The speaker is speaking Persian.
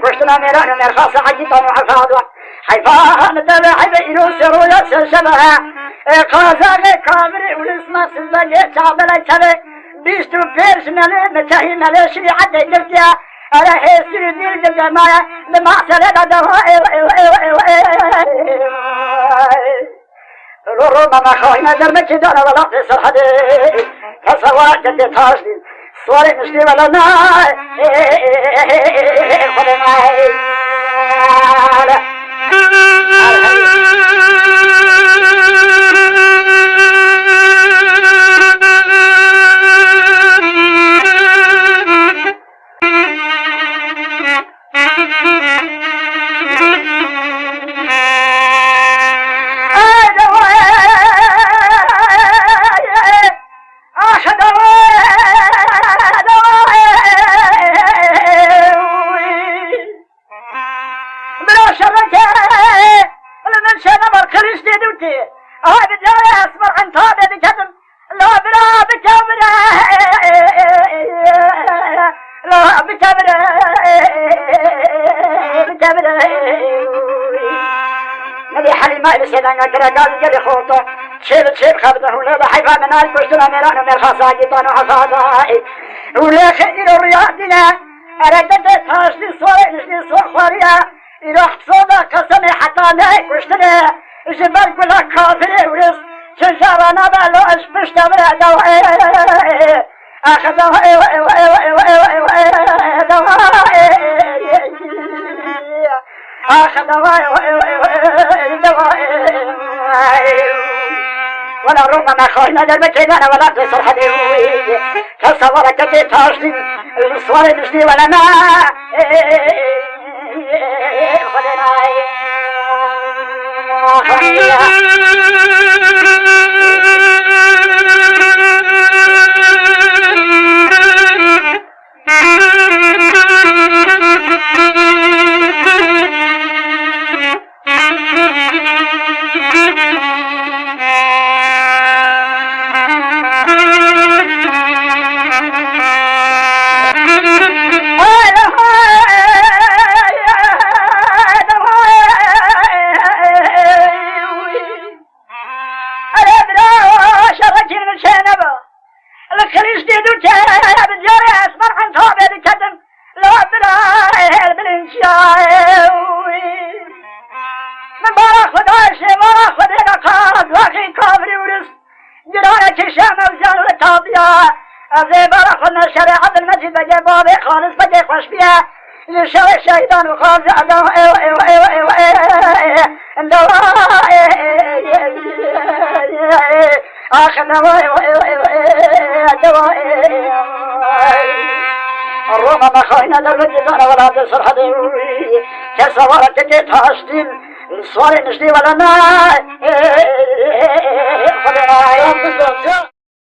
واشتنا ميران مرخص حجيطان وحفاظة حيفاها نتابع حبئنو سرويا سلسلها قازاقي كامري ولسما سلسلة شعبنا شبه بيستو بيرس ملي متاهي مليشي عدي جلتيا على حيثي دير جماعة بمعسلة دواء رورو ماما خوينا درمكي دانا ولا تصر حدي تصور جدي تاشدين صوري مشتي ولا ناي خذي معي شيب خبره ولا حيفا من البشرى ميران من الخصاقطان وحفاظائي ولا خير رياضنا أردت تاشتي صوري نشتي صور خوريا إلو حصوبة قسمي حتى نايك وشتري جبال كلها كافري ورس شجارنا بالو أشبشت برا دوائي أخذ دوائي أخذ دوائي ولا ربما خرجنا للمكينة ولا تصر حديوي تصورك كتي تاشدين الصور نشدي ولا ما شريعة المسجد بجي بابي خالص بجي خوش بيها للشوي الشيطان وخالص آخر الروما ما خاينا دولة جزانا ولا تصر حديوي كسوارة تجي تاشدين الصواري نشدي ولا ناي